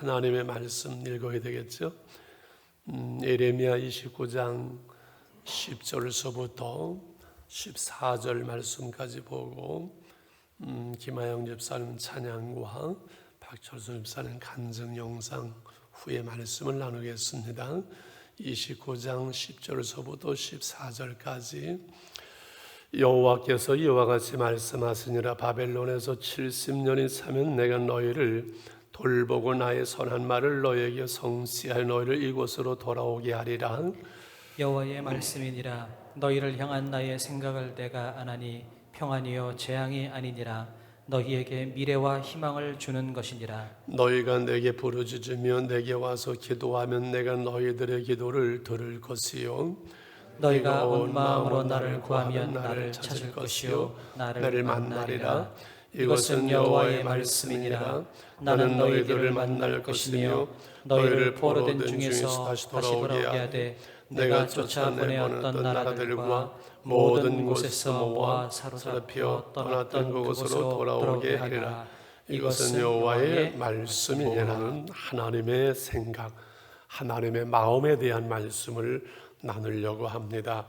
하나님의 말씀 읽어야 되겠죠. 예레미야 29장 10절서부터 14절 말씀까지 보고 김하영 집사님 찬양과 박철수 집사님 간증 영상 후에 말씀을 나누겠습니다. 29장 10절서부터 14절까지 여호와께서 이와 같이 말씀하시니라. 바벨론에서 70년이 차면 내가 너희를 돌보고 나의 선한 말을 너희에게 성취하여 너희를 이곳으로 돌아오게 하리라. 여호와의 말씀이니라. 너희를 향한 나의 생각을 내가 아나니 평안이요 재앙이 아니니라. 너희에게 미래와 희망을 주는 것이니라. 너희가 내게 부르짖으며 내게 와서 기도하면 내가 너희들의 기도를 들을 것이요 너희가 온 마음으로 나를 구하면 나를 찾을 것이요 나를 만나리라. 이것은 여호와의 말씀이니라. 나는 너희들을 만날 것이며 너희를 포로된 중에서 다시 돌아오게 하되 내가 쫓아보내었던 나라들과 모든 곳에서 모아 사로잡혀 떠났던 그곳으로 돌아오게 하리라. 이것은 여호와의 말씀이라는 하나님의 생각, 하나님의 마음에 대한 말씀을 나누려고 합니다.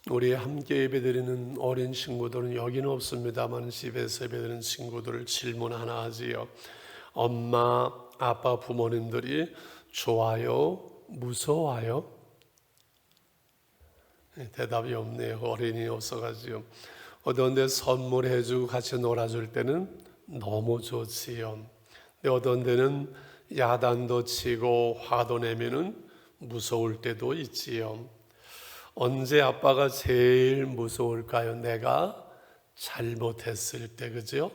우리 함께 예배드리는 어린 친구들은 여기는 없습니다만 집에서 예배드리는 친구들을 질문 하나 하지요. 엄마, 아빠, 부모님들이 좋아요? 무서워요? 대답이 없네요. 어린이 없어가지고. 어떤 데 선물해주고 같이 놀아줄 때는 너무 좋지요. 근데 어떤 데는 야단도 치고 화도 내면은 무서울 때도 있지요. 언제 아빠가 제일 무서울까요? 내가 잘못했을 때, 그죠?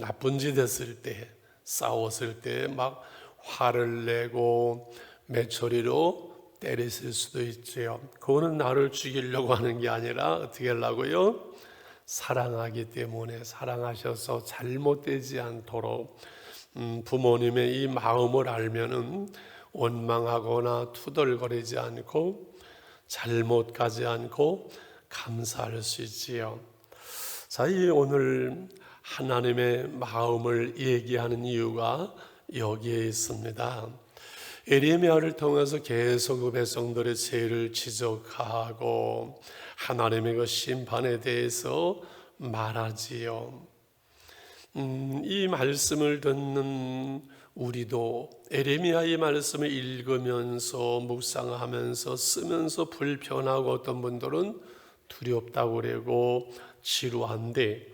나쁜 짓 했을 때, 싸웠을 때 막 화를 내고 매초리로 때렸을 수도 있지요. 그거는 나를 죽이려고 하는 게 아니라 어떻게 하려고요? 사랑하기 때문에, 사랑하셔서 잘못되지 않도록 부모님의 이 마음을 알면은 원망하거나 투덜거리지 않고 잘못가지 않고 감사할 수 있지요. 자, 이 오늘 하나님의 마음을 얘기하는 이유가 여기에 있습니다. 예레미야를 통해서 계속 그 백성들의 죄를 지적하고 하나님의 그 심판에 대해서 말하지요. 이 말씀을 듣는 우리도 예레미야의 말씀을 읽으면서 묵상하면서 쓰면서 불편하고 어떤 분들은 두렵다고 그러고 지루한데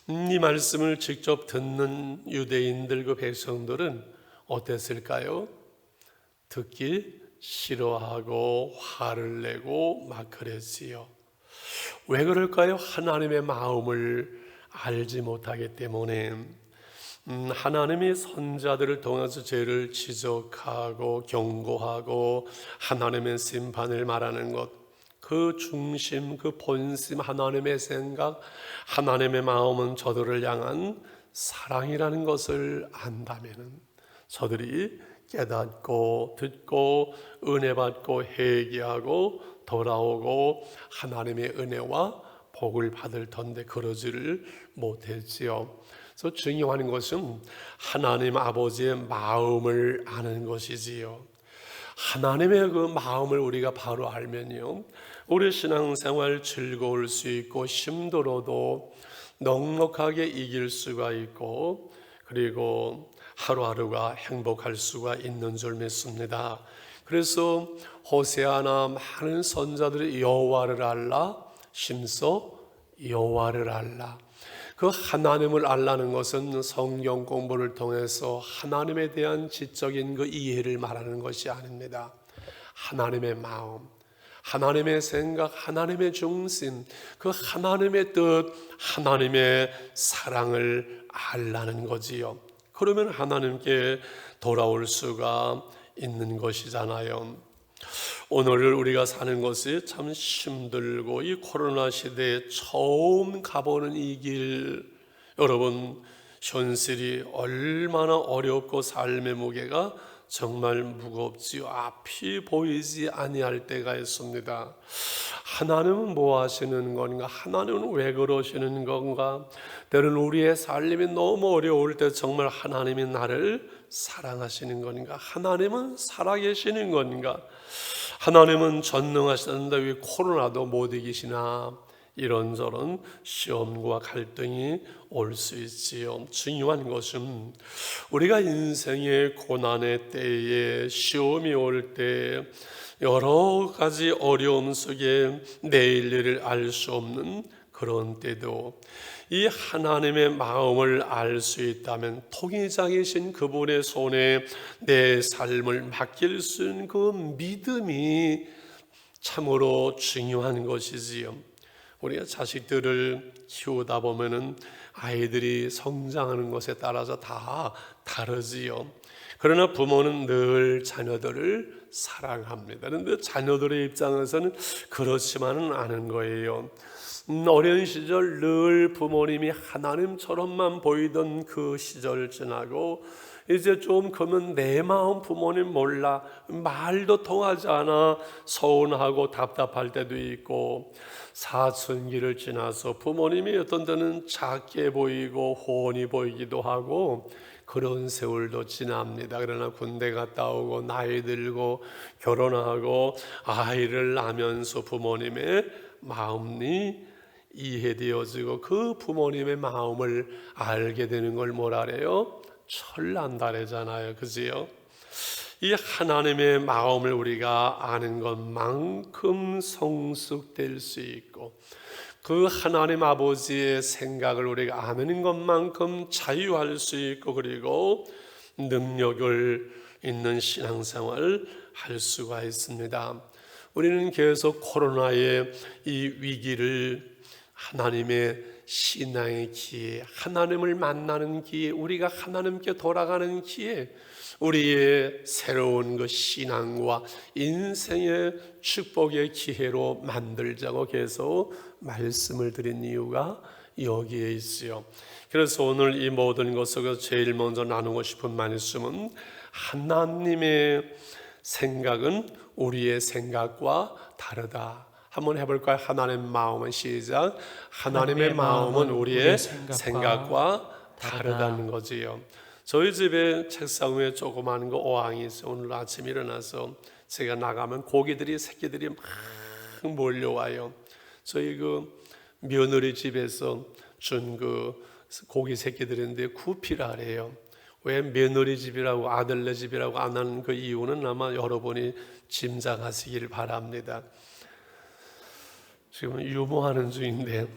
이 말씀을 직접 듣는 유대인들 그 백성들은 어땠을까요? 듣기 싫어하고 화를 내고 막 그랬지요. 왜 그럴까요? 하나님의 마음을 알지 못하기 때문에 하나님이 선자들을 통해서 죄를 지적하고 경고하고 하나님의 심판을 말하는 것, 그 중심, 그 본심, 하나님의 생각, 하나님의 마음은 저들을 향한 사랑이라는 것을 안다면 저들이 깨닫고 듣고 은혜 받고 회개하고 돌아오고 하나님의 은혜와 복을 받을 텐데 그러지를 못했지요. 그래서 중요한 것은 하나님 아버지의 마음을 아는 것이지요. 하나님의 그 마음을 우리가 바로 알면요, 우리 신앙생활 즐거울 수 있고 힘들어도 넉넉하게 이길 수가 있고 그리고 하루하루가 행복할 수가 있는 줄 믿습니다. 그래서 호세아나 많은 선자들이 여호와를 알라, 심서 여호와를 알라. 그 하나님을 알라는 것은 성경 공부를 통해서 하나님에 대한 지적인 그 이해를 말하는 것이 아닙니다. 하나님의 마음, 하나님의 생각, 하나님의 중심, 그 하나님의 뜻, 하나님의 사랑을 알라는 거지요. 그러면 하나님께 돌아올 수가 있는 것이잖아요. 오늘 우리가 사는 것이 참 힘들고 이 코로나 시대에 처음 가보는 이 길, 여러분 현실이 얼마나 어렵고 삶의 무게가 정말 무겁지요. 앞이 보이지 아니할 때가 있습니다. 하나님은 뭐 하시는 건가? 하나님은 왜 그러시는 건가? 때로는 우리의 삶이 너무 어려울 때 정말 하나님이 나를 사랑하시는 건가? 하나님은 살아계시는 건가? 하나님은 전능하시는데 왜 코로나도 못 이기시나? 이런저런 시험과 갈등이 올 수 있지요. 중요한 것은 우리가 인생의 고난의 때에, 시험이 올 때, 여러 가지 어려움 속에 내일 일을 알 수 없는 그런 때도 이 하나님의 마음을 알 수 있다면, 통위장이신 그분의 손에 내 삶을 맡길 수 있는 그 믿음이 참으로 중요한 것이지요. 우리가 자식들을 키우다 보면은 아이들이 성장하는 것에 따라서 다 다르지요. 그러나 부모는 늘 자녀들을 사랑합니다. 그런데 자녀들의 입장에서는 그렇지만은 않은 거예요. 어린 시절 늘 부모님이 하나님처럼만 보이던 그 시절 지나고 이제 좀 크면 내 마음 부모님 몰라, 말도 통하지 않아 서운하고 답답할 때도 있고, 사춘기를 지나서 부모님이 어떤 때는 작게 보이고 훤히 보이기도 하고 그런 세월도 지납니다. 그러나 군대 갔다 오고 나이 들고 결혼하고 아이를 낳으면서 부모님의 마음이 이해되어지고 그 부모님의 마음을 알게 되는 걸 뭐라 그래요? 철난다래잖아요. 그지요? 이 하나님의 마음을 우리가 아는 것만큼 성숙될 수 있고, 그 하나님 아버지의 생각을 우리가 아는 것만큼 자유할 수 있고, 그리고 능력을 있는 신앙생활을 할 수가 있습니다. 우리는 계속 코로나의 이 위기를 하나님의 신앙의 기회, 하나님을 만나는 기회, 우리가 하나님께 돌아가는 기회, 우리의 새로운 그 신앙과 인생의 축복의 기회로 만들자고 계속 말씀을 드린 이유가 여기에 있어요. 그래서 오늘 이 모든 것 속에서 제일 먼저 나누고 싶은 말씀은, 하나님의 생각은 우리의 생각과 다르다. 한번 해볼까요? 하나님의 마음은 시작. 하나님의 마음은 우리의 생각과 다르다는 거지요. 저희 집에 책상 위에 조그마한 거 어항이 있어요. 오늘 아침 일어나서 제가 나가면 고기들이, 새끼들이 막 몰려와요. 저희 그 며느리 집에서 준 그 고기 새끼들인데 구피라 그래요. 왜 며느리 집이라고 아들네 집이라고 안 하는 그 이유는 아마 여러분이 짐작하시길 바랍니다. 지금 유모하는 중인데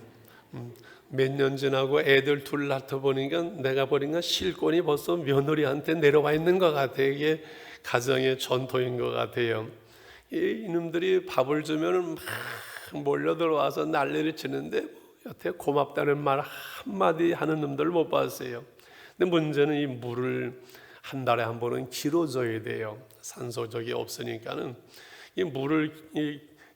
몇 년 지나고 애들 둘 낳다 보니까 내가 보니까 실권이 벌써 며느리한테 내려와 있는 것 같아요. 이게 가정의 전통인 것 같아요. 이놈들이 밥을 주면은 막 몰려들어와서 난리를 치는데 여태 고맙다는 말 한마디 하는 놈들 못 봤어요. 근데 문제는 이 물을 한 달에 한 번은 길어줘야 돼요. 산소적이 없으니까는 이 물을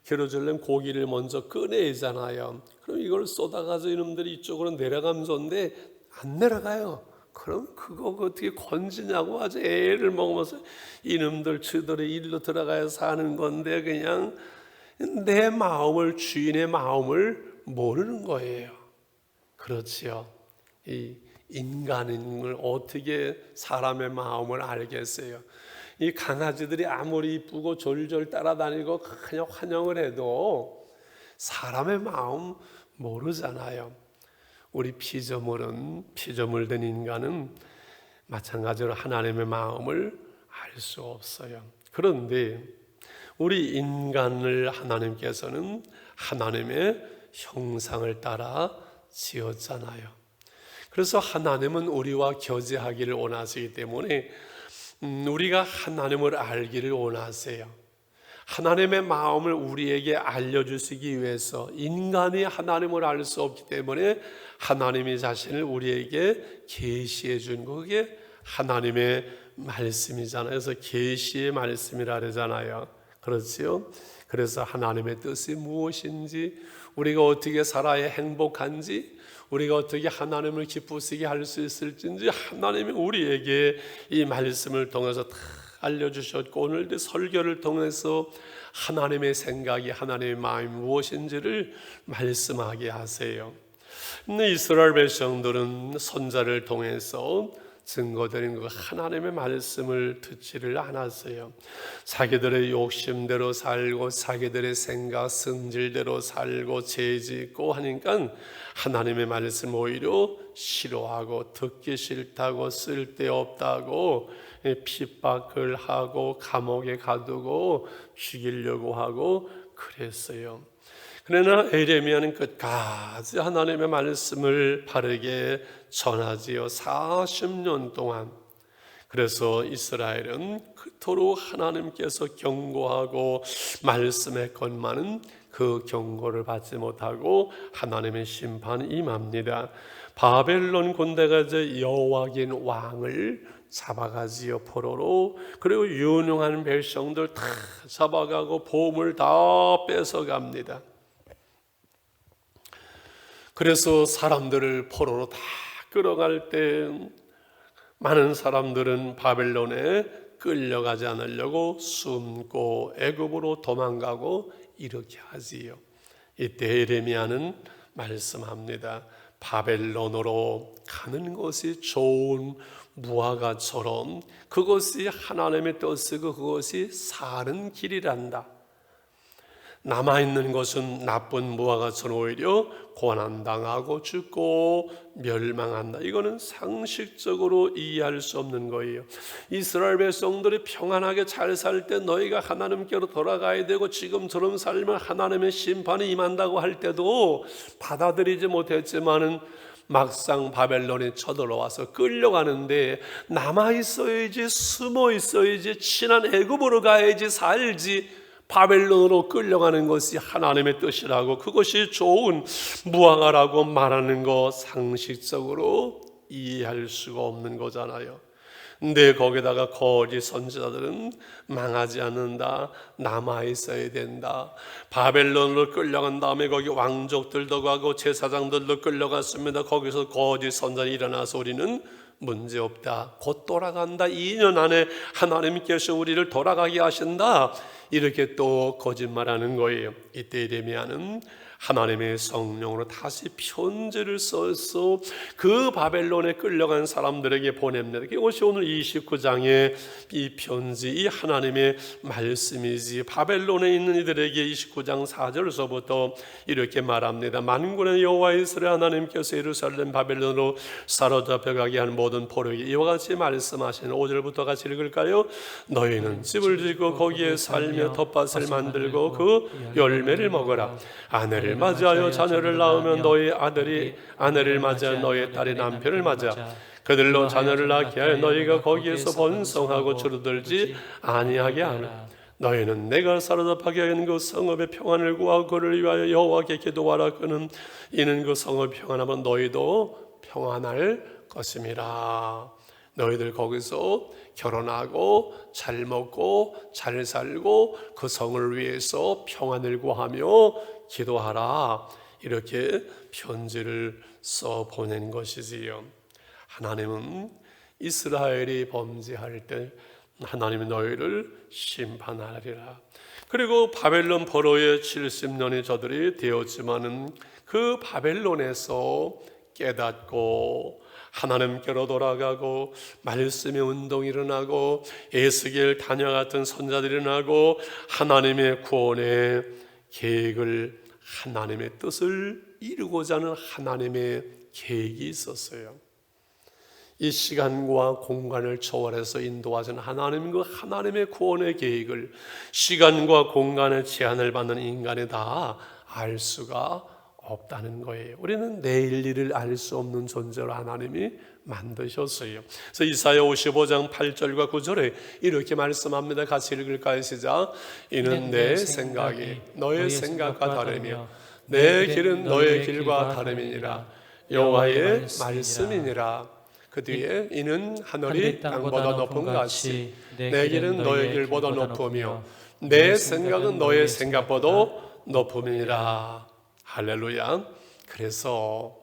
길어주려면 고기를 먼저 꺼내잖아요. 그럼 이걸 쏟아가지고 이놈들이 이쪽으로 내려가면 좋은데 안 내려가요. 그럼 그거 어떻게 건지냐고 아주 애를 먹으면서 이놈들 저들의 일로 들어가야 사는 건데 그냥 내 마음을, 주인의 마음을 모르는 거예요. 그렇지요. 이 인간을 어떻게 사람의 마음을 알겠어요? 이 강아지들이 아무리 이쁘고 졸졸 따라다니고 그냥 환영을 해도 사람의 마음 모르잖아요. 우리 피조물 된 인간은 마찬가지로 하나님의 마음을 알 수 없어요. 그런데 우리 인간을 하나님께서는 하나님의 형상을 따라 지었잖아요. 그래서 하나님은 우리와 교제하기를 원하시기 때문에 우리가 하나님을 알기를 원하세요. 하나님의 마음을 우리에게 알려주시기 위해서, 인간이 하나님을 알 수 없기 때문에 하나님의 자신을 우리에게 계시해 준 그게 하나님의 말씀이잖아요. 그래서 계시의 말씀이라 그러잖아요. 그렇지요? 그래서 하나님의 뜻이 무엇인지, 우리가 어떻게 살아야 행복한지, 우리가 어떻게 하나님을 기쁘시게 할 수 있을지 하나님이 우리에게 이 말씀을 통해서 다 알려주셨고, 오늘도 설교를 통해서 하나님의 생각이, 하나님의 마음이 무엇인지를 말씀하게 하세요. 근데 이스라엘 백성들은 선자를 통해서 증거되는 그 하나님의 말씀을 듣지를 않았어요. 자기들의 욕심대로 살고 자기들의 생각 성질대로 살고 죄짓고 하니까 하나님의 말씀 오히려 싫어하고 듣기 싫다고 쓸데없다고 핍박을 하고 감옥에 가두고 죽이려고 하고 그랬어요. 그러나 에레미야는 끝까지 하나님의 말씀을 바르게 전하지요. 40년 동안. 그래서 이스라엘은 그토록 하나님께서 경고하고 말씀했건만은 그 경고를 받지 못하고 하나님의 심판이 임합니다. 바벨론 군대가 이제 여호와긴 왕을 잡아가지요, 포로로. 그리고 유능한 백성들 다 잡아가고 보물 다 뺏어갑니다. 그래서 사람들을 포로로 다 끌어갈 때 많은 사람들은 바벨론에 끌려가지 않으려고 숨고 애굽으로 도망가고 이렇게 하지요. 이때 예레미야는 말씀합니다. 바벨론으로 가는 것이 좋은 무화과처럼 그것이 하나님의 뜻이고 그것이 사는 길이란다. 남아있는 것은 나쁜 무화과처럼 오히려 고난당하고 죽고 멸망한다. 이거는 상식적으로 이해할 수 없는 거예요. 이스라엘 백성들이 평안하게 잘 살 때 너희가 하나님께로 돌아가야 되고 지금처럼 살면 하나님의 심판이 임한다고 할 때도 받아들이지 못했지만은 막상 바벨론에 쳐들어와서 끌려가는데 남아있어야지, 숨어있어야지, 친한 애굽으로 가야지 살지, 바벨론으로 끌려가는 것이 하나님의 뜻이라고 그것이 좋은 무화과라고 말하는 거 상식적으로 이해할 수가 없는 거잖아요. 근데 거기다가 거짓 선지자들은 망하지 않는다, 남아있어야 된다. 바벨론으로 끌려간 다음에 거기 왕족들도 가고 제사장들도 끌려갔습니다. 거기서 거짓 선지자가 일어나서 우리는 문제없다, 곧 돌아간다, 2년 안에 하나님께서 우리를 돌아가게 하신다, 이렇게 또 거짓말하는 거예요. 이때 예레미야는 하나님의 성령으로 다시 편지를 써서 그 바벨론에 끌려간 사람들에게 보냅니다. 이것이 오늘 29장의 이 편지, 이 하나님의 말씀이지. 바벨론에 있는 이들에게 29장 4절서부터 이렇게 말합니다. 만군의 여호와 이스라엘 하나님께서 예루살렘 바벨론으로 사로잡혀 가게 한 모든 포로에게 이와 같이 말씀하시는 5절부터 같이 읽을까요? 너희는 집을 짓고 거기에 살며 텃밭을 만들고 그 열매를 먹어라. 아내를 맞이하여 자녀를 낳으면 너희 아들이 아내를 맞이하여 너희 딸이 남편을 맞아 그들로 자녀를 낳게 하여 너희가 거기에서 번성하고 줄어들지 아니하게 하라. 너희는 내가 사로잡하게 하는 그 성읍의 평안을 구하고 그를 위하여 여호와께 기도하라. 그는 이는 그 성읍이 평안하면 너희도 평안할 것임이라. 너희들 거기서 결혼하고 잘 먹고 잘 살고 그 성을 위해서 평안을 구하며 기도하라. 이렇게 편지를 써 보낸 것이지요. 하나님은 이스라엘이 범죄할 때 하나님이 너희를 심판하리라. 그리고 바벨론 포로의 70년이 저들이 되었지만은 그 바벨론에서 깨닫고 하나님께로 돌아가고 말씀의 운동이 일어나고 에스겔 다니엘 같은 선자들이 일어나고 하나님의 구원의 계획을, 하나님의 뜻을 이루고자 하는 하나님의 계획이 있었어요. 이 시간과 공간을 초월해서 인도하시는 하나님, 그 하나님의 구원의 계획을 시간과 공간의 제한을 받는 인간이 다 알 수가 없다는 거예요. 우리는 내일 일을 알 수 없는 존재로 하나님이 만드셨어요. 그래서 이사야 55장 8절과 9절에 이렇게 말씀합니다. 같이 읽을까요? 시작. 이는 내 생각이 너의 생각과 다르며 내 길은 너의 길과 다름이니라. 여호와의 말씀이니라. 그 뒤에 이는 하늘이 땅보다 높은 것 같이 내 길은 너의 길보다 높으며 내 생각은 너의 생각보다 높음이니라. 할렐루야. 그래서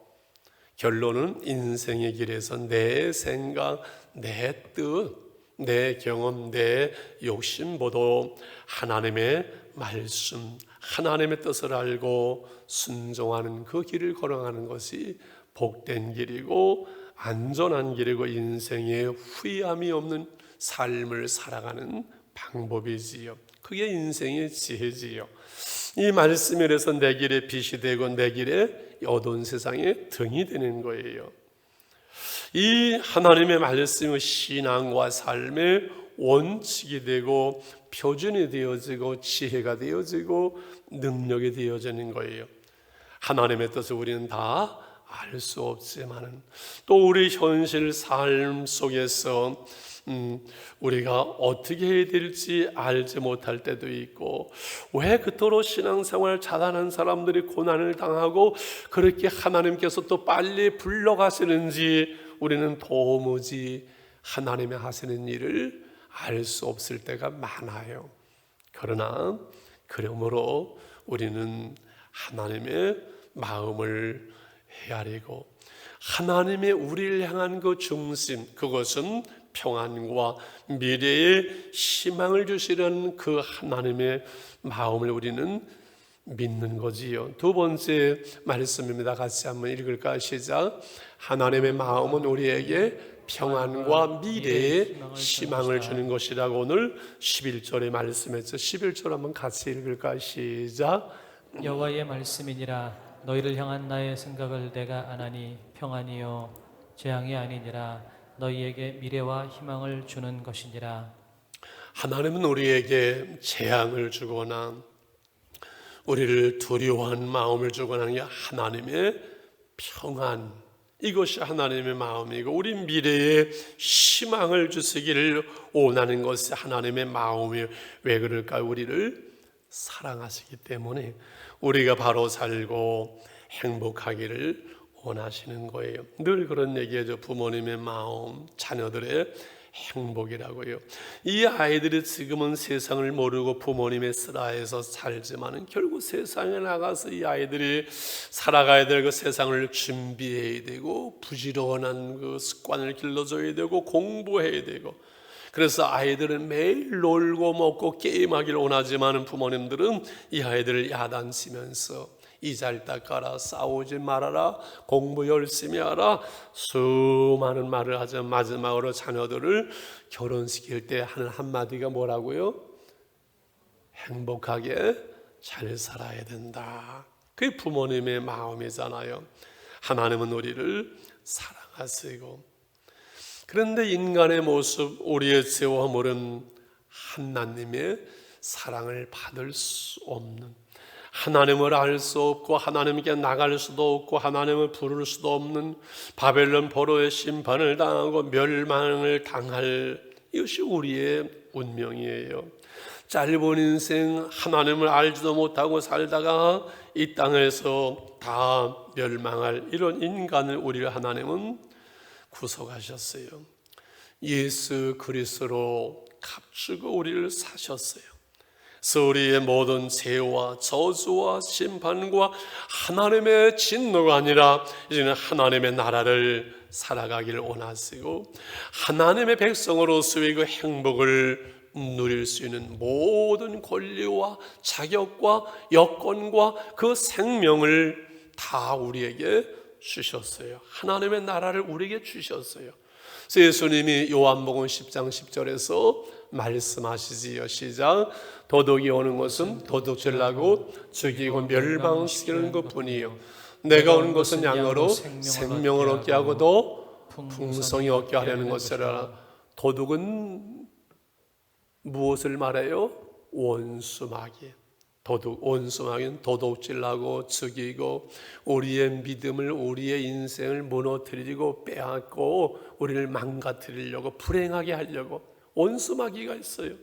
결론은 인생의 길에서 내 생각, 내 뜻, 내 경험, 내 욕심보다 하나님의 말씀, 하나님의 뜻을 알고 순종하는 그 길을 걸어가는 것이 복된 길이고 안전한 길이고 인생에 후회함이 없는 삶을 살아가는 방법이지요. 그게 인생의 지혜지요. 이 말씀이 그래서 내 길에 빛이 되고 내 길에 어두운 세상에 등이 되는 거예요. 이 하나님의 말씀은 신앙과 삶의 원칙이 되고 표준이 되어지고 지혜가 되어지고 능력이 되어지는 거예요. 하나님의 뜻을 우리는 다 알 수 없지만은 또 우리 현실 삶 속에서 우리가 어떻게 해야 될지 알지 못할 때도 있고, 왜 그토록 신앙생활 잘하는 사람들이 고난을 당하고 그렇게 하나님께서 또 빨리 불러가시는지 우리는 도무지 하나님의 하시는 일을 알 수 없을 때가 많아요. 그러므로 우리는 하나님의 마음을 헤아리고 하나님의 우리를 향한 그 중심, 그것은 평안과 미래의 희망을 주시려는 그 하나님의 마음을 우리는 믿는 거지요. 두 번째 말씀입니다. 같이 한번 읽을까? 시작. 하나님의 마음은 우리에게 평안과 미래의 희망을 주는 것이라고 오늘 11절에 말씀했죠. 11절 한번 같이 읽을까? 시작. 여호와의 말씀이니라. 너희를 향한 나의 생각을 내가 아나니 평안이요 재앙이 아니니라. 너희에게 미래와 희망을 주는 것이니라. 하나님은 우리에게 재앙을 주거나 우리를 두려워하는 마음을 주거나 하는 게 하나님의 평안, 이것이 하나님의 마음이고 우리 미래에 희망을 주시기를 원하는 것이 하나님의 마음이에요. 왜 그럴까요? 우리를 사랑하시기 때문에 우리가 바로 살고 행복하기를 원하시는 거예요. 늘 그런 얘기하죠. 부모님의 마음, 자녀들의 행복이라고요. 이 아이들이 지금은 세상을 모르고 부모님의 슬하에서 살지만 결국 세상에 나가서 이 아이들이 살아가야 될 그 세상을 준비해야 되고 부지런한 그 습관을 길러줘야 되고 공부해야 되고, 그래서 아이들은 매일 놀고 먹고 게임하기를 원하지만 부모님들은 이 아이들을 야단치면서 이 잘 닦아라, 싸우지 말아라, 공부 열심히 하라, 수많은 말을 하자 마지막으로 자녀들을 결혼시킬 때 하는 한마디가 뭐라고요? 행복하게 잘 살아야 된다. 그게 부모님의 마음이잖아요. 하나님은 우리를 사랑하시고, 그런데 인간의 모습, 우리의 죄와 모른 하나님의 사랑을 받을 수 없는, 하나님을 알 수 없고 하나님께 나갈 수도 없고 하나님을 부를 수도 없는 바벨론 포로의 심판을 당하고 멸망을 당할, 이것이 우리의 운명이에요. 짧은 인생 하나님을 알지도 못하고 살다가 이 땅에서 다 멸망할 이런 인간을 우리를 하나님은 구속하셨어요. 예수 그리스도로 값주고 우리를 사셨어요. 그래서 우리의 모든 죄와 저주와 심판과 하나님의 진노가 아니라 이제는 하나님의 나라를 살아가기를 원하시고 하나님의 백성으로서의 그 행복을 누릴 수 있는 모든 권리와 자격과 여건과 그 생명을 다 우리에게 주셨어요. 하나님의 나라를 우리에게 주셨어요. 그래서 예수님이 요한복음 10장 10절에서 말씀하시지요. 시작. 도둑이 오는 것은 도둑질하고 죽이고 멸망시키는 것뿐이요 내가 온 것은 양으로 생명을 얻게 하고도 풍성히 얻게 하려는 것이라. 도둑은 무엇을 말해요? 원수마귀. 원수마귀는 도둑질하고 죽이고 우리의 믿음을, 우리의 인생을 무너뜨리고 빼앗고 우리를 망가뜨리려고, 불행하게 하려고 원수마귀가 있어요.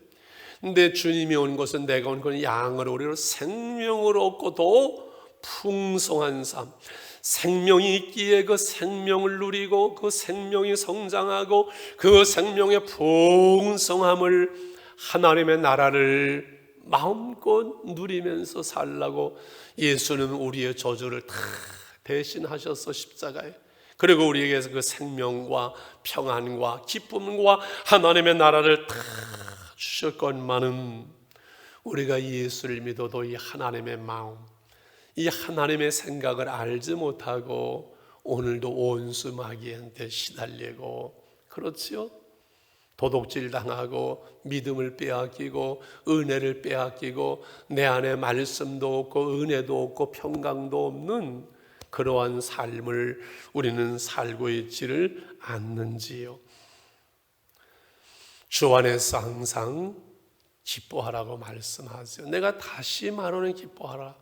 근데 주님이 온 것은, 내가 온 것은 양을 우리로 생명을 얻고 더 풍성한 삶, 생명이 있기에 그 생명을 누리고 그 생명이 성장하고 그 생명의 풍성함을, 하나님의 나라를 마음껏 누리면서 살라고 예수는 우리의 저주를 다 대신하셔서 십자가에, 그리고 우리에게서 그 생명과 평안과 기쁨과 하나님의 나라를 다 주셨건만은 우리가 예수를 믿어도 이 하나님의 마음, 이 하나님의 생각을 알지 못하고 오늘도 원수 마귀한테 시달리고, 그렇지요? 도둑질 당하고 믿음을 빼앗기고 은혜를 빼앗기고 내 안에 말씀도 없고 은혜도 없고 평강도 없는 그러한 삶을 우리는 살고 있지를 않는지요. 주 안에서 항상 기뻐하라고 말씀하세요. 내가 다시 말하는 기뻐하라.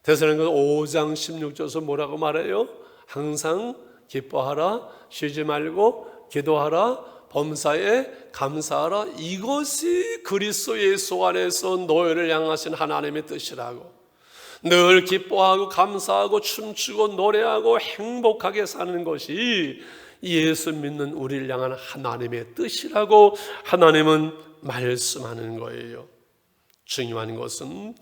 데살로니가서 5장 16절에서 뭐라고 말해요? 항상 기뻐하라, 쉬지 말고 기도하라, 범사에 감사하라. 이것이 그리스도 예수 안에서 너희를 향하신 하나님의 뜻이라고. 늘 기뻐하고 감사하고 춤추고 노래하고 행복하게 사는 것이 예수 믿는 우리를 향한 하나님의 뜻이라고 하나님은 말씀하는 거예요. 중요한 것은,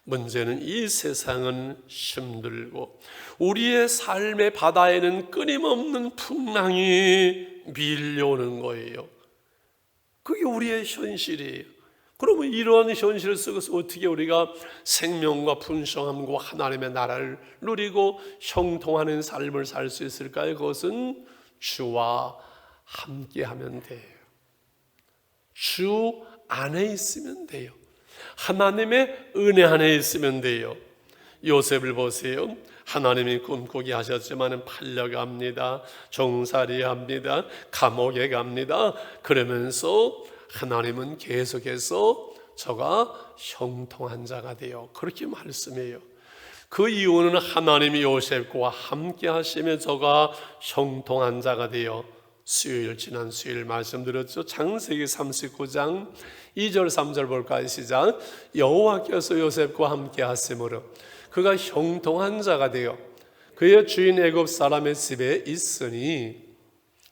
문제는 이 세상은 힘들고 우리의 삶의 바다에는 끊임없는 풍랑이 밀려오는 거예요. 그게 우리의 현실이에요. 그러면 이러한 현실을 속에서 어떻게 우리가 생명과 풍성함과 하나님의 나라를 누리고 형통하는 삶을 살 수 있을까요? 그것은 주와 함께하면 돼요. 주 안에 있으면 돼요. 하나님의 은혜 안에 있으면 돼요. 요셉을 보세요. 하나님이 꿈꾸게 하셨지만 팔려갑니다. 종살이합니다. 감옥에 갑니다. 그러면서 하나님은 계속해서 저가 형통한 자가 되어 그렇게 말씀해요. 그 이유는 하나님이 요셉과 함께 하시며 저가 형통한 자가 되어, 지난 수요일 말씀드렸죠. 창세기 39장 2절 3절 볼까요? 시작. 여호와께서 요셉과 함께 하심으로 그가 형통한 자가 되어 그의 주인 애굽 사람의 집에 있으니,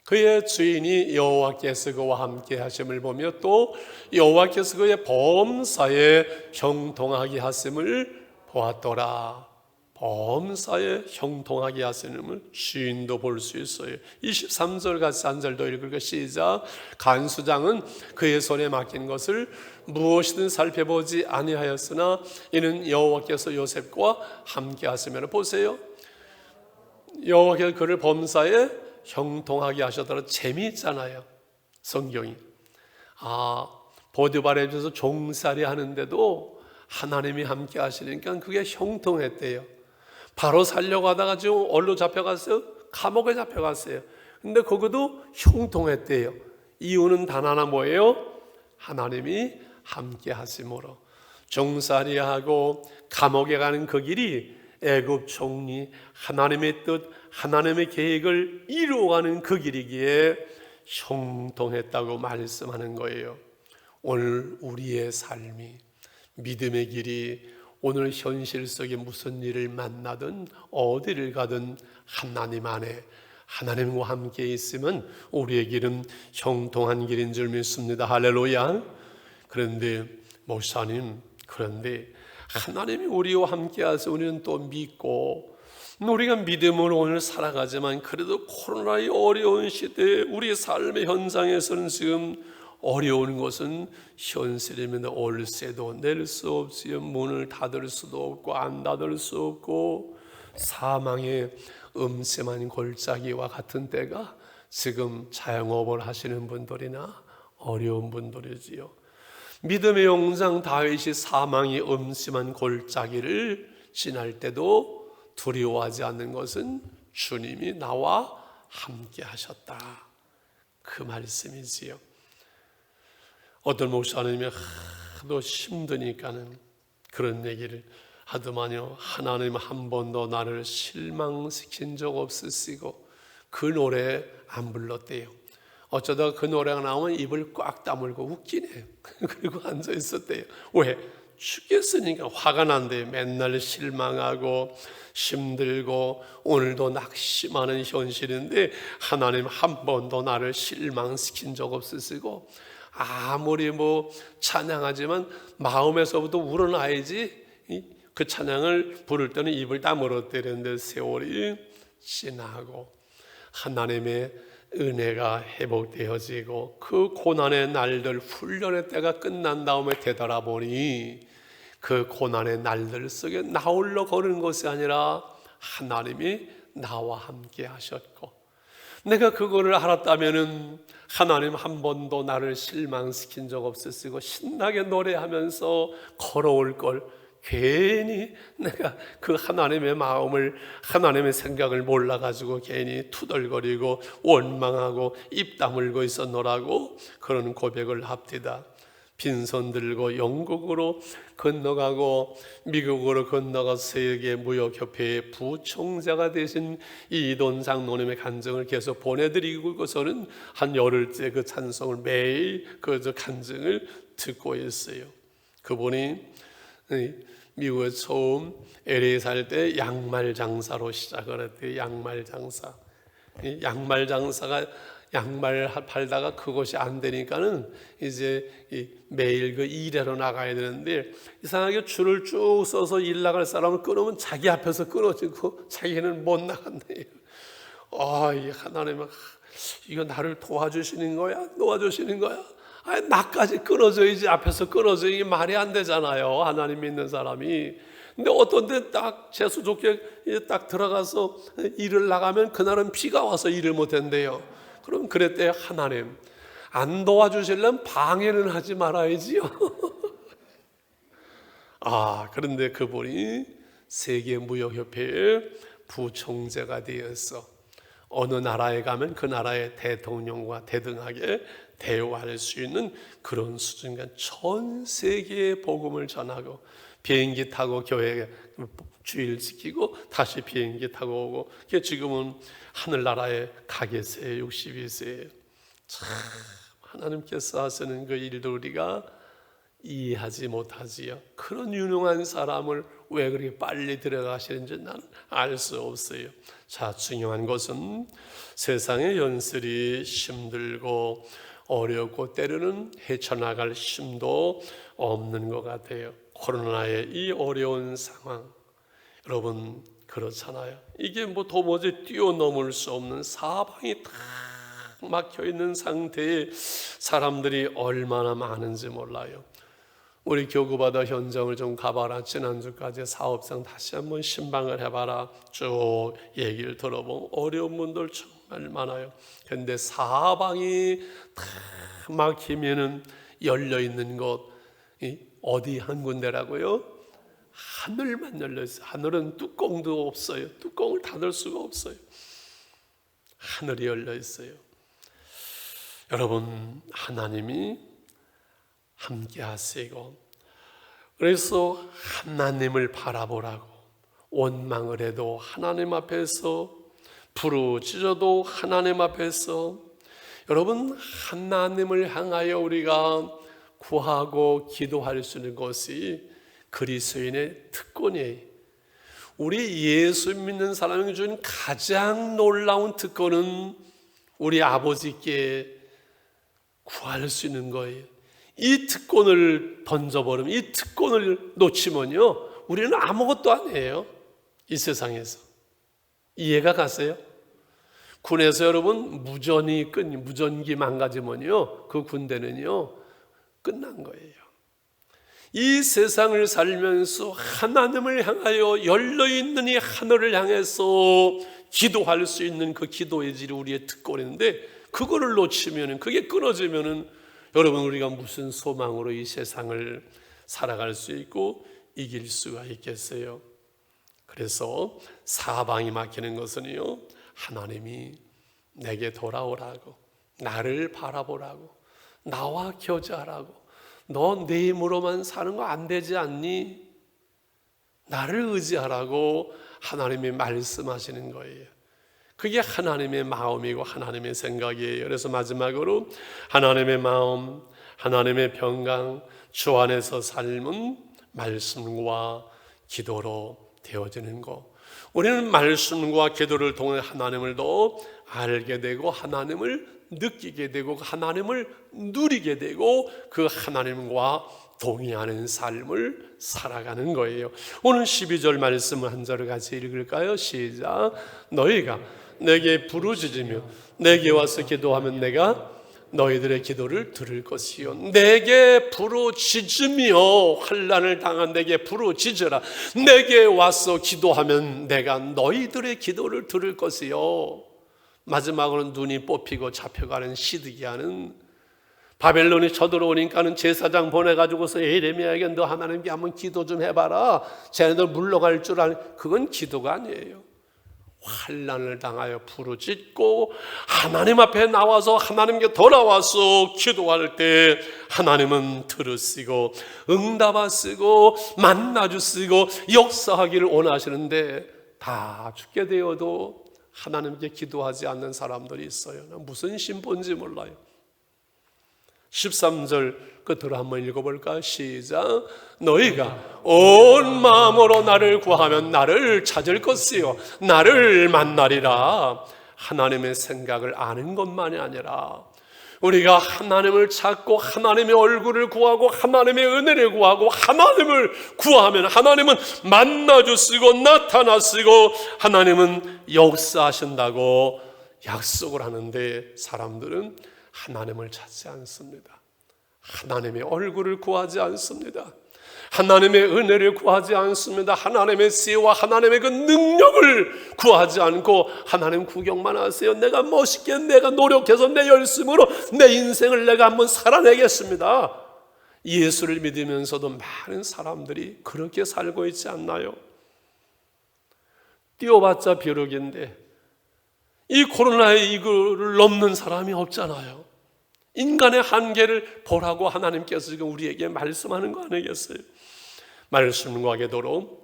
그의 주인이 여호와께서 그와 함께 하심을 보며 또 여호와께서 그의 범사에 형통하게 하심을 보았더라. 범사에 형통하게 하심을 주인도 볼 수 있어요. 23절 같이 한 절 더 읽을까? 시작. 간수장은 그의 손에 맡긴 것을 무엇이든 살펴보지 아니하였으나 이는 여호와께서 요셉과 함께 하시면, 보세요. 여호와께서 그를 범사에 형통하게 하셨더라. 재미있잖아요, 성경이. 보디발의 집에서 종살이 하는데도 하나님이 함께 하시니까 그게 형통했대요. 바로 살려고 하다가 지금 어디로 잡혀갔어요? 감옥에 잡혀갔어요. 근데 그것도 형통했대요. 이유는 단 하나, 뭐예요? 하나님이 함께 하심으로. 종살이하고 감옥에 가는 그 길이 애굽 총리, 하나님의 뜻, 하나님의 계획을 이루어가는 그 길이기에 형통했다고 말씀하는 거예요. 오늘 우리의 삶이, 믿음의 길이, 오늘 현실 속에 무슨 일을 만나든 어디를 가든 하나님 안에 하나님과 함께 있으면 우리의 길은 형통한 길인 줄 믿습니다. 할렐루야. 그런데 목사님, 그런데 하나님이 우리와 함께 하셔서 우리는 또 믿고 우리가 믿음으로 오늘 살아가지만, 그래도 코로나의 어려운 시대에 우리 삶의 현장에서는 지금 어려운 것은 현실입니다. 월세도 낼 수 없지요. 문을 닫을 수도 없고 안 닫을 수 없고 사망의 음침한 골짜기와 같은 때가 지금 자영업을 하시는 분들이나 어려운 분들이지요. 믿음의 용장 다윗이 사망의 음침한 골짜기를 지날 때도 두려워하지 않는 것은 주님이 나와 함께 하셨다, 그 말씀이지요. 어떤 목사님이 하도 힘드니까는 그런 얘기를 하더만요. 하나님 한 번도 나를 실망시킨 적 없으시고 그 노래 안 불렀대요. 어쩌다가 그 노래가 나오면 입을 꽉 다물고 웃기네. 그리고 앉아 있었대요. 왜? 죽겠으니까 화가 난대요. 맨날 실망하고 힘들고 오늘도 낙심하는 현실인데 하나님 한 번도 나를 실망시킨 적 없으시고, 아무리 찬양하지만 마음에서부터 우러나야지 그 찬양을 부를 때는 입을 다물었대는데 세월이 지나고 하나님의 은혜가 회복되어지고 그 고난의 날들, 훈련의 때가 끝난 다음에 되돌아보니 그 고난의 날들 속에 나 홀로 거는 것이 아니라 하나님이 나와 함께 하셨고, 내가 그거를 알았다면은 하나님 한 번도 나를 실망시킨 적 없었고 신나게 노래하면서 걸어올 걸, 괜히 내가 그 하나님의 마음을, 하나님의 생각을 몰라가지고 괜히 투덜거리고 원망하고 입 다물고 있었노라고 그런 고백을 합디다. 빈손 들고 영국으로 건너가고 미국으로 건너가서 세계 무역협회의 부총재가 되신 이돈 장로님의 간증을 계속 보내드리고서는 한 열흘째 그 찬송을 매일 그 간증을 듣고 있어요. 그분이 미국에 처음 LA 살 때 양말 장사로 시작을 했대요. 양말 장사. 양말 장사가 양말 팔다가 그것이 안 되니까는 이제 매일 그 일하러 나가야 되는데 이상하게 줄을 쭉 서서 일 나갈 사람을 끊으면 자기 앞에서 끊어지고 자기는 못 나간대요. 이 하나님은 이거 나를 도와주시는 거야? 놓아주시는 거야? 나까지 끊어져야지, 앞에서 끊어져. 이게 말이 안 되잖아요, 하나님 믿는 사람이. 근데 어떤 데 딱 재수 좋게 딱 들어가서 일을 나가면 그날은 비가 와서 일을 못 한대요. 그럼 그랬대요. 하나님 안 도와주시려면 방해는 하지 말아야지요. 그런데 그분이 세계무역협회의 부총재가 되어서 어느 나라에 가면 그 나라의 대통령과 대등하게 대화할 수 있는 그런 수준과 전 세계에 복음을 전하고, 비행기 타고 교회 주일 지키고 다시 비행기 타고 오고, 지금은 하늘나라에 가 계세요. 62세에. 참 하나님께서 하시는 그 일도 우리가 이해하지 못하지요. 그런 유능한 사람을 왜 그렇게 빨리 들어가시는지 나는 알 수 없어요. 자, 중요한 것은 세상의 연슬이 힘들고 어렵고 때로는 헤쳐나갈 힘도 없는 것 같아요. 코로나의 이 어려운 상황, 여러분 그렇잖아요. 이게 도무지 뛰어넘을 수 없는 사방이 다 막혀있는 상태에 사람들이 얼마나 많은지 몰라요. 우리 교구바다 현장을 좀 가봐라. 지난주까지 사업상 다시 한번 신방을 해봐라. 쭉 얘기를 들어보면 어려운 분들 정말 많아요. 그런데 사방이 다 막히면은 열려있는 곳 어디 한 군데라고요? 하늘만 열려있어요. 하늘은 뚜껑도 없어요. 뚜껑을 닫을 수가 없어요. 하늘이 열려있어요. 여러분, 하나님이 함께 하시고, 그래서 하나님을 바라보라고 원망을 해도 하나님 앞에서, 부르짖어도 하나님 앞에서, 여러분 하나님을 향하여 우리가 구하고 기도할 수 있는 것이 그리스도인의 특권이에요. 우리 예수 믿는 사람에게 준 가장 놀라운 특권은 우리 아버지께 구할 수 있는 거예요. 이 특권을 던져버리면, 이 특권을 놓치면요, 우리는 아무것도 아니에요. 이 세상에서. 이해가 가세요? 군에서 여러분 무전기 망가지면요, 그 군대는요 끝난 거예요. 이 세상을 살면서 하나님을 향하여 열려있는 이 하늘을 향해서 기도할 수 있는 그 기도의 질이 우리의 특권인데, 그거를 놓치면, 그게 끊어지면 여러분 우리가 무슨 소망으로 이 세상을 살아갈 수 있고 이길 수가 있겠어요? 그래서 사방이 막히는 것은요, 하나님이 내게 돌아오라고, 나를 바라보라고, 나와 교제하라고, 너 내 힘으로만 사는 거 안 되지 않니? 나를 의지하라고 하나님이 말씀하시는 거예요. 그게 하나님의 마음이고 하나님의 생각이에요. 그래서 마지막으로 하나님의 마음, 하나님의 평강, 주 안에서 삶은 말씀과 기도로 되어지는 것. 우리는 말씀과 기도를 통해 하나님을 더 알게 되고 하나님을 느끼게 되고 하나님을 누리게 되고 그 하나님과 동의하는 삶을 살아가는 거예요. 오늘 12절 말씀을 한 절을 같이 읽을까요? 시작. 너희가 내게 부르짖으며 내게 와서 기도하면 내가 너희들의 기도를 들을 것이요 내게 부르짖으며 환난을 당한 내게 부르짖으라. 내게 와서 기도하면 내가 너희들의 기도를 들을 것이요. 마지막으로는 눈이 뽑히고 잡혀가는 시드기야는 바벨론이 쳐들어오니까는 제사장 보내가지고서 예레미야에게 너 하나님께 한번 기도 좀 해봐라. 쟤네들 물러갈 줄 아는, 그건 기도가 아니에요. 환난을 당하여 부르짖고 하나님 앞에 나와서 하나님께 돌아와서 기도할 때 하나님은 들으시고 응답하시고 만나주시고 역사하기를 원하시는데, 다 죽게 되어도 하나님께 기도하지 않는 사람들이 있어요. 무슨 신분인지 몰라요. 13절 끝으로 한번 읽어볼까? 시작. 너희가 온 마음으로 나를 구하면 나를 찾을 것이요 나를 만나리라. 하나님의 생각을 아는 것만이 아니라 우리가 하나님을 찾고 하나님의 얼굴을 구하고 하나님의 은혜를 구하고 하나님을 구하면 하나님은 만나주시고 나타나시고 하나님은 역사하신다고 약속을 하는데, 사람들은 하나님을 찾지 않습니다. 하나님의 얼굴을 구하지 않습니다. 하나님의 은혜를 구하지 않습니다. 하나님의 지혜와 하나님의 그 능력을 구하지 않고 하나님 구경만 하세요. 내가 멋있게 내가 노력해서 내 열심으로 내 인생을 내가 한번 살아내겠습니다. 예수를 믿으면서도 많은 사람들이 그렇게 살고 있지 않나요? 뛰어봤자 벼룩인데 이 코로나의 이거를 넘는 사람이 없잖아요. 인간의 한계를 보라고 하나님께서 지금 우리에게 말씀하는 거 아니겠어요? 말씀과 기도로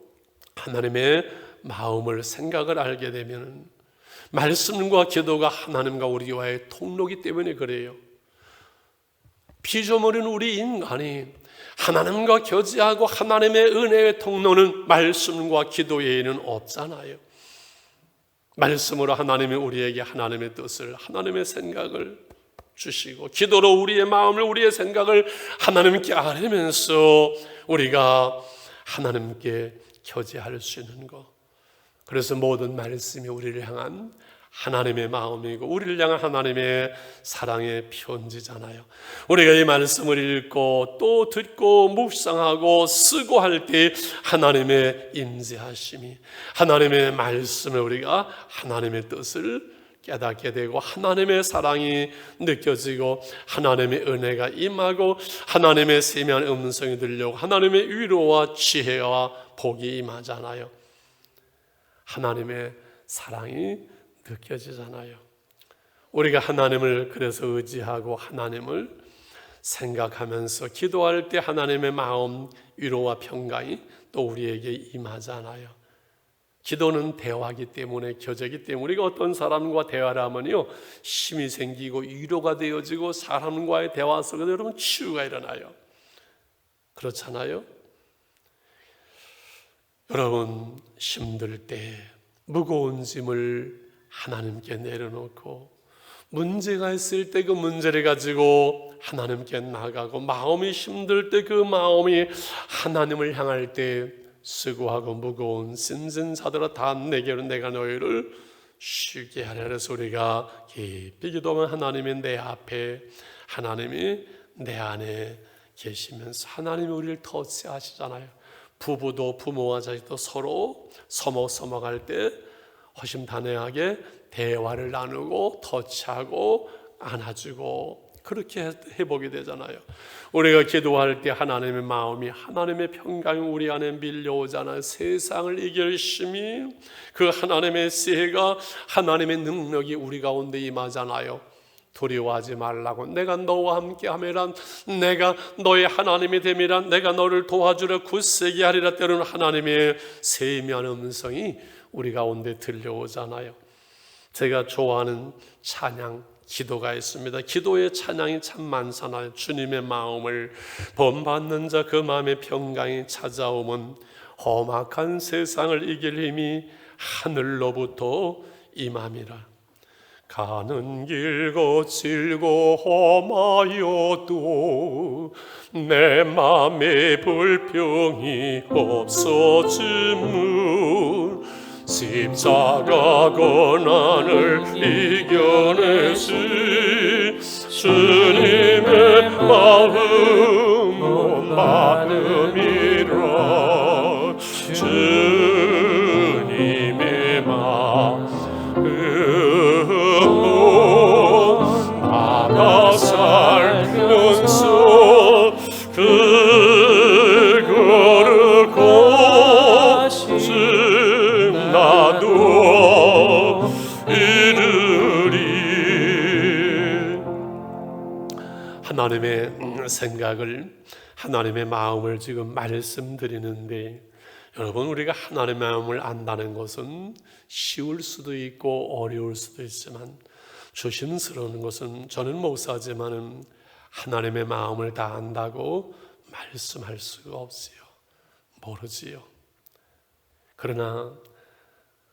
하나님의 마음을 생각을 알게 되면, 말씀과 기도가 하나님과 우리와의 통로이기 때문에 그래요. 피조물인 우리 인간이 하나님과 교제하고 하나님의 은혜의 통로는 말씀과 기도 외에는 없잖아요. 말씀으로 하나님이 우리에게 하나님의 뜻을, 하나님의 생각을 주시고, 기도로 우리의 마음을, 우리의 생각을 하나님께 아뢰면서 우리가 하나님께 교제할 수 있는 것. 그래서 모든 말씀이 우리를 향한 하나님의 마음이고 우리를 향한 하나님의 사랑의 편지잖아요. 우리가 이 말씀을 읽고 또 듣고 묵상하고 쓰고 할 때 하나님의 임재하심이, 하나님의 말씀에 우리가 하나님의 뜻을 깨닫게 되고 하나님의 사랑이 느껴지고 하나님의 은혜가 임하고 하나님의 세미한 음성이 들려오고 하나님의 위로와 지혜와 복이 임하잖아요. 하나님의 사랑이 느껴지잖아요. 우리가 하나님을 그래서 의지하고 하나님을 생각하면서 기도할 때 하나님의 마음 위로와 평강이 또 우리에게 임하잖아요. 기도는 대화이기 때문에, 교제이기 때문에 우리가 어떤 사람과 대화를 하면요 힘이 생기고 위로가 되어지고 사람과의 대화 속에서 여러분 치유가 일어나요. 그렇잖아요. 여러분 힘들 때 무거운 짐을 하나님께 내려놓고 문제가 있을 때 그 문제를 가지고 하나님께 나가고 마음이 힘들 때 그 마음이 하나님을 향할 때 수고하고 무거운 신진자들아 다 내게로 내가 너희를 쉬게 하라. 그래서 우리가 깊이 기도하면 하나님이 내 앞에, 하나님이 내 안에 계시면서 하나님이 우리를 터치하시잖아요. 부부도 부모와 자식도 서로 서먹서먹할 때 허심탄회하게 대화를 나누고 터치하고 안아주고 그렇게 해보게 되잖아요. 우리가 기도할 때 하나님의 마음이, 하나님의 평강이 우리 안에 밀려오잖아요. 세상을 이길 힘이, 그 하나님의 지혜가, 하나님의 능력이 우리 가운데 임하잖아요. 두려워하지 말라고, 내가 너와 함께 하매란, 내가 너의 하나님이 됨이란, 내가 너를 도와주려 굳세게 하리라. 때로는 하나님의 세미한 음성이 우리 가운데 들려오잖아요. 제가 좋아하는 찬양, 기도가 있습니다. 기도의 찬양이 참 많잖아요. 주님의 마음을 본받는 자 그 마음의 평강이 찾아오면 험악한 세상을 이길 힘이 하늘로부터 임함이라. 가는 길 거칠고 험하여도 내 맘에 불평이 없어지면 십자가 고난을 이겨내시 주님의 마음 온 마음이라 주님의 마음 나가 살면서 그 거룩 고심 나도 이르리. 하나님의 생각을, 하나님의 마음을 지금 말씀드리는데, 여러분, 우리가 하나님의 마음을 안다는 것은 쉬울 수도 있고 어려울 수도 있지만, 조심스러운 것은, 저는 목사지만은 하나님의 마음을 다 안다고 말씀할 수가 없어요. 모르지요. 그러나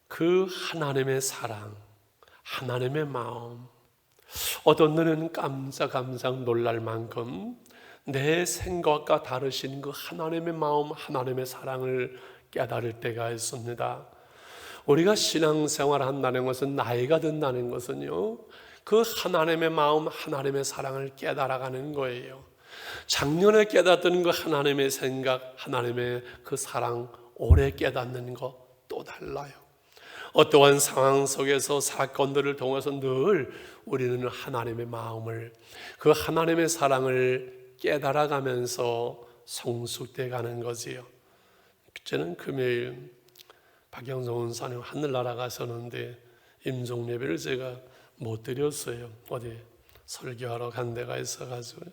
그 하나님의 사랑, 하나님의 마음, 어떤 때는 깜짝 놀랄 만큼 내 생각과 다르신 그 하나님의 마음, 하나님의 사랑을 깨달을 때가 있습니다. 우리가 신앙생활을 한다는 것은, 나이가 든다는 것은요, 그 하나님의 마음, 하나님의 사랑을 깨달아가는 거예요. 작년에 깨닫던 그 하나님의 생각, 하나님의 그 사랑, 오래 깨닫는 것 또 달라요. 어떠한 상황 속에서, 사건들을 통해서 늘 우리는 하나님의 마음을, 그 하나님의 사랑을 깨달아가면서 성숙돼 가는 거지요. 저는 금요일 박영성 원사님 하늘나라 가셨는데 임종 예배를 제가 못 드렸어요. 어디 설교하러 간 데가 있어가지고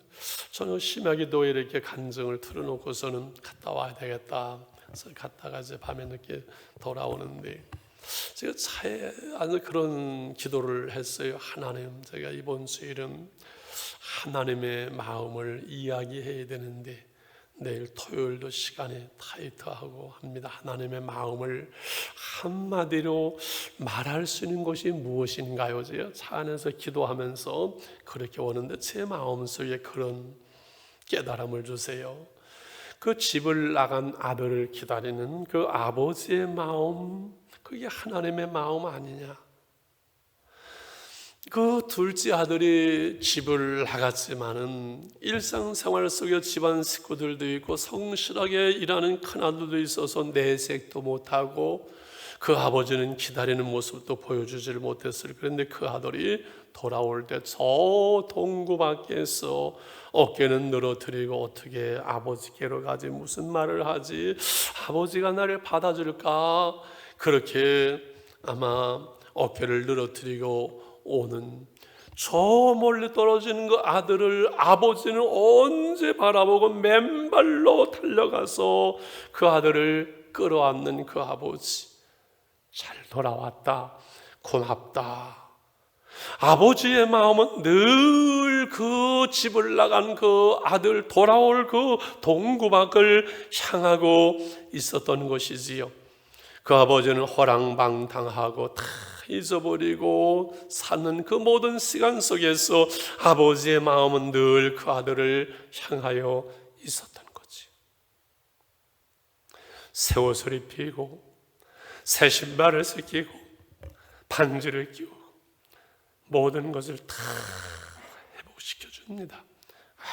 저는 심하게도 이렇게 간증을 틀어놓고서는 갔다 와야 되겠다. 그래서 갔다가 이제 밤에 늦게 돌아오는데, 제가 차에 아주 그런 기도를 했어요. 하나님, 제가 이번 주일은 하나님의 마음을 이야기해야 되는데 내일 토요일도 시간이 타이트하고 합니다. 하나님의 마음을 한마디로 말할 수 있는 것이 무엇인가요? 제가 차 안에서 기도하면서 그렇게 오는데 제 마음속에 그런 깨달음을 주세요. 그 집을 나간 아들을 기다리는 그 아버지의 마음, 그게 하나님의 마음 아니냐? 그 둘째 아들이 집을 나갔지만은 일상생활 속에 집안 식구들도 있고 성실하게 일하는 큰아들도 있어서 내색도 못하고, 그 아버지는 기다리는 모습도 보여주지를 못했어요. 그런데 그 아들이 돌아올 때 저 동구 밖에서 어깨는 늘어뜨리고, 어떻게 아버지께로 가지, 무슨 말을 하지, 아버지가 나를 받아줄까, 그렇게 아마 어깨를 늘어뜨리고 오는, 저 멀리 떨어지는 그 아들을 아버지는 언제 바라보고 맨발로 달려가서 그 아들을 끌어안는 그 아버지, 잘 돌아왔다, 고맙다. 아버지의 마음은 늘 그 집을 나간 그 아들 돌아올 그 동구 밖을 향하고 있었던 것이지요. 그 아버지는 허랑방탕하고 다 잊어버리고 사는 그 모든 시간 속에서 아버지의 마음은 늘 그 아들을 향하여 있었던 거지. 새 옷을 입히고 새 신발을 신기고 반지를 끼고 모든 것을 다 회복시켜 줍니다.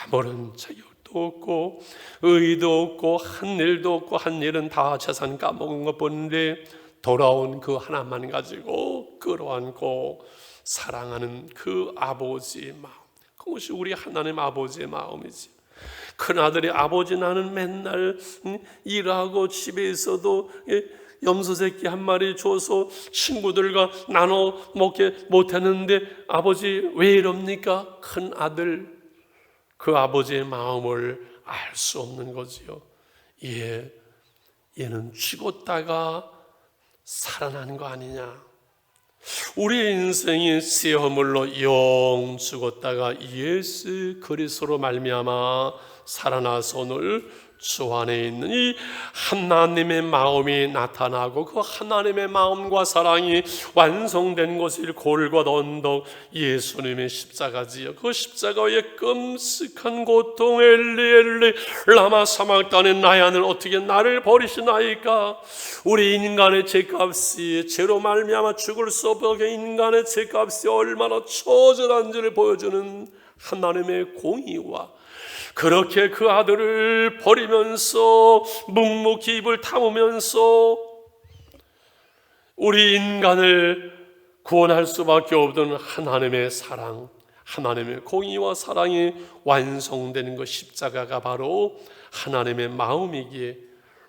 아무런 자격도 없고 의의도 없고 한 일도 없고, 한 일은 다 재산 까먹은 것 뿐인데 돌아온 그 하나만 가지고 끌어안고 사랑하는 그 아버지의 마음, 그것이 우리 하나님 아버지의 마음이지. 큰아들이 아버지 나는 맨날 일하고 집에 있어도 염소 새끼 한 마리 줘서 친구들과 나눠 먹게 못했는데 아버지 왜 이럽니까? 큰아들, 그 아버지의 마음을 알 수 없는 거지요. 얘는 죽었다가 살아난 거 아니냐? 우리 인생이 시험물로 영 죽었다가 예수 그리스도로 말미암아 살아나서 오늘 주 안에 있는 이 하나님의 마음이 나타나고, 그 하나님의 마음과 사랑이 완성된 것이 골고다 언덕 예수님의 십자가지요. 그 십자가의 끔찍한 고통, 엘리 라마 사막단의 나야는 어떻게 나를 버리시나이까? 우리 인간의 죄값이, 죄로 말미암아 죽을 수 없게 인간의 죄값이 얼마나 처절한지를 보여주는 하나님의 공의와 그렇게 그 아들을 버리면서 묵묵히 입을 다무면서 우리 인간을 구원할 수밖에 없던 하나님의 사랑, 하나님의 공의와 사랑이 완성되는 것, 십자가가 바로 하나님의 마음이기에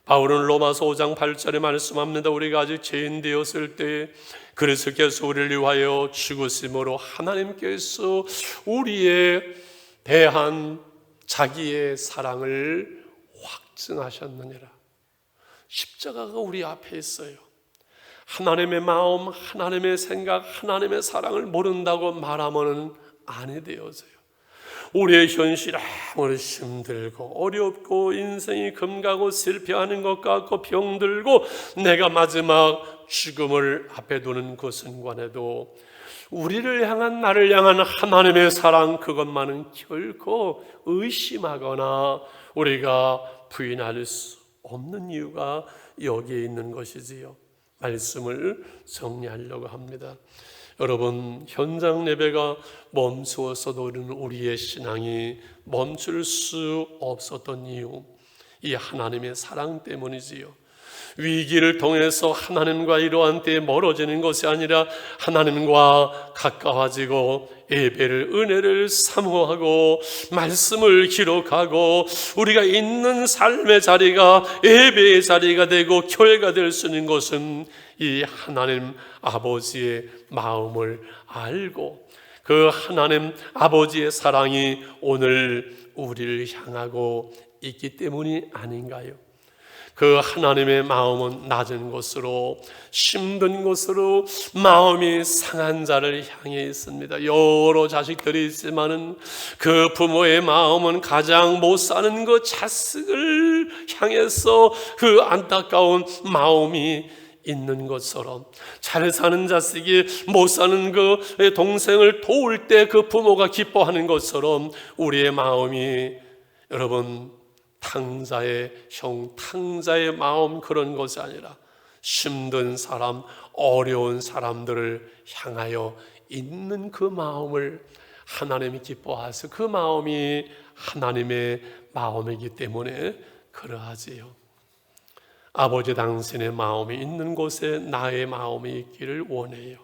바울은 로마서 5장 8절에 말씀합니다. 우리가 아직 죄인 되었을 때 그리스도께서 우리를 위하여 죽으심으로 하나님께서 우리에 대한 자기의 사랑을 확증하셨느니라. 십자가가 우리 앞에 있어요. 하나님의 마음, 하나님의 생각, 하나님의 사랑을 모른다고 말하면 아니 되어져요. 우리의 현실 아무리 힘들고 어렵고 인생이 금가고 실패하는 것 같고 병들고 내가 마지막 죽음을 앞에 두는 그 순간에도 우리를 향한, 나를 향한 하나님의 사랑, 그것만은 결코 의심하거나 우리가 부인할 수 없는 이유가 여기에 있는 것이지요. 말씀을 정리하려고 합니다. 여러분, 현장 예배가 멈추어서도 우리의 신앙이 멈출 수 없었던 이유, 이 하나님의 사랑 때문이지요. 위기를 통해서 하나님과 이러한 때에 멀어지는 것이 아니라 하나님과 가까워지고 예배를, 은혜를 사모하고 말씀을 기록하고 우리가 있는 삶의 자리가 예배의 자리가 되고 교회가 될 수 있는 것은 이 하나님 아버지의 마음을 알고 그 하나님 아버지의 사랑이 오늘 우리를 향하고 있기 때문이 아닌가요? 그 하나님의 마음은 낮은 곳으로, 힘든 곳으로, 마음이 상한 자를 향해 있습니다. 여러 자식들이 있지만은 그 부모의 마음은 가장 못 사는 그 자식을 향해서 그 안타까운 마음이 있는 것처럼, 잘 사는 자식이 못 사는 그 동생을 도울 때 그 부모가 기뻐하는 것처럼 우리의 마음이, 여러분, 탕자의 형, 탕자의 마음, 그런 것이 아니라 힘든 사람, 어려운 사람들을 향하여 있는 그 마음을 하나님이 기뻐하셔서 그 마음이 하나님의 마음이기 때문에 그러하지요. 아버지 당신의 마음이 있는 곳에 나의 마음이 있기를 원해요.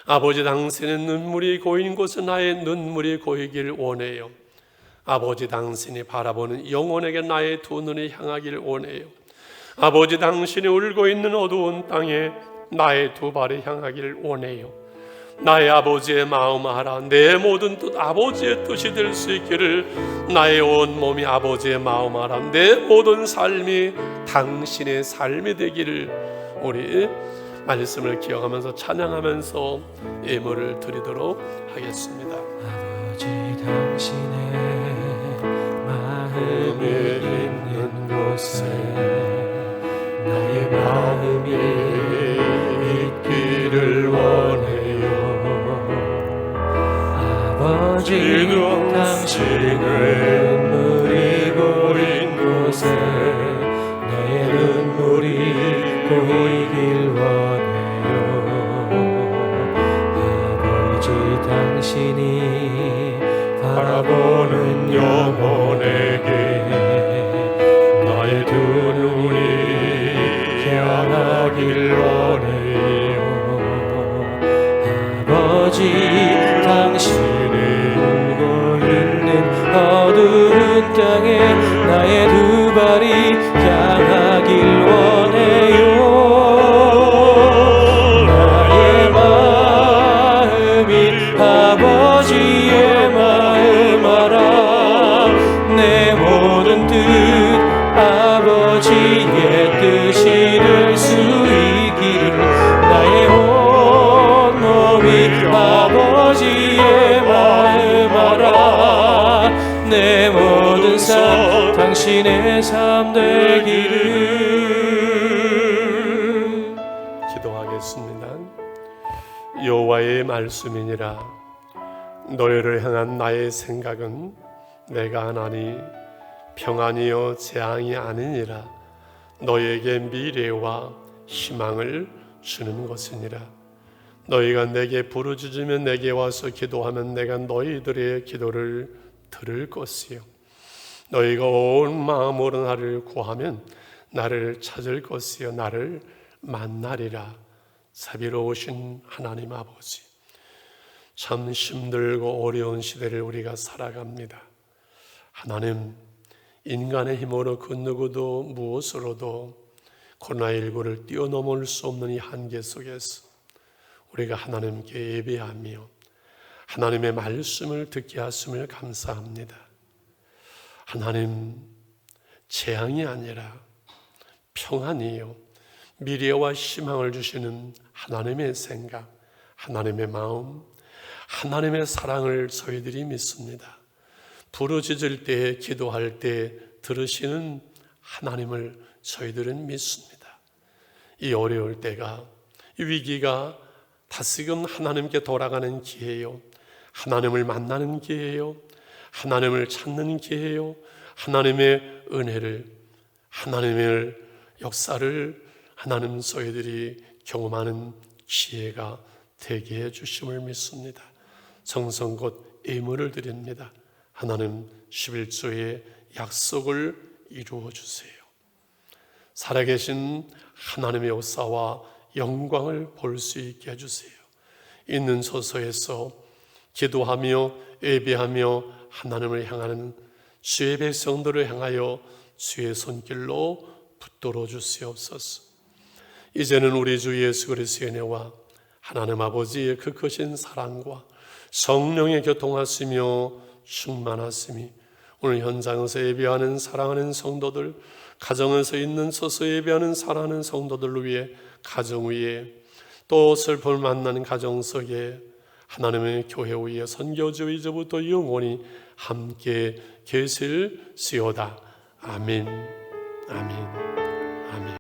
아버지 당신의 눈물이 고이는 곳에 나의 눈물이 고이기를 원해요. 아버지 당신이 바라보는 영혼에게 나의 두 눈이 향하기를 원해요. 아버지 당신이 울고 있는 어두운 땅에 나의 두 발이 향하기를 원해요. 나의 아버지의 마음 알아 내 모든 뜻 아버지의 뜻이 될 수 있기를, 나의 온 몸이 아버지의 마음 알아 내 모든 삶이 당신의 삶이 되기를, 우리 말씀을 기억하면서 찬양하면서 예물을 드리도록 하겠습니다. 아버지 당신의 마음이 있는 곳에 나의 마음이 있기를 원해요. 아버지 당신의 눈물이 고인 곳에 나의 눈물이 고이길 원해요. 아버지 당신이 바라보는 영혼에게 나의 두 눈이 향하길 원해요. 아버지 당신이 울고 있는 어두운 땅에 나의 두 발이 향하길 원해요. 나의 마음이 아버지의 마음 알아 내 모든 뜻 아버지의 뜻이 될 수 있기를, 나의 온 몸이 아버지의 마음 알아 내 모든 삶 당신의 삶 되기를. 기도하겠습니다. 여호와의 말씀이니라. 너희를 향한 나의 생각은 내가 하나니 평안이요 재앙이 아니니라. 너희에게 미래와 희망을 주는 것이니라. 너희가 내게 부르짖으면 내게 와서 기도하면 내가 너희들의 기도를 들을 것이요 너희가 온 마음으로 나를 구하면 나를 찾을 것이요 나를 만나리라. 자비로우신 하나님 아버지, 참 힘들고 어려운 시대를 우리가 살아갑니다. 하나님, 인간의 힘으로 그 누구도 무엇으로도 코로나19를 뛰어넘을 수 없는 이 한계 속에서 우리가 하나님께 예배하며 하나님의 말씀을 듣게 하심을 감사합니다. 하나님, 재앙이 아니라 평안이요 미래와 희망을 주시는 하나님의 생각, 하나님의 마음, 하나님의 사랑을 저희들이 믿습니다. 부르짖을 때, 기도할 때 들으시는 하나님을 저희들은 믿습니다. 이 어려울 때가, 이 위기가 다시금 하나님께 돌아가는 기회요, 하나님을 만나는 기회요, 하나님을 찾는 기회요, 하나님의 은혜를, 하나님의 역사를 하나님 저희들이 경험하는 기회가 되게 해주심을 믿습니다. 정성껏 예물을 드립니다. 하나님 11조의 약속을 이루어 주세요. 살아계신 하나님의 역사와 영광을 볼 수 있게 해주세요. 있는 소서에서 기도하며 예배하며 하나님을 향하는 주의 백성들을 향하여 주의 손길로 붙들어 주시옵소서. 이제는 우리 주 예수 그리스도의 은혜와 하나님 아버지의 그 크신 사랑과 성령의 교통하시며 충만하심이 오늘 현장에서 예배하는 사랑하는 성도들, 가정에서 있는 서서 예배하는 사랑하는 성도들을 위해 가정 위에 또 슬픔을 만나는 가정 속에 하나님의 교회 위에 선교주 이제부터 영원히 함께 계실지어다. 아멘. 아멘.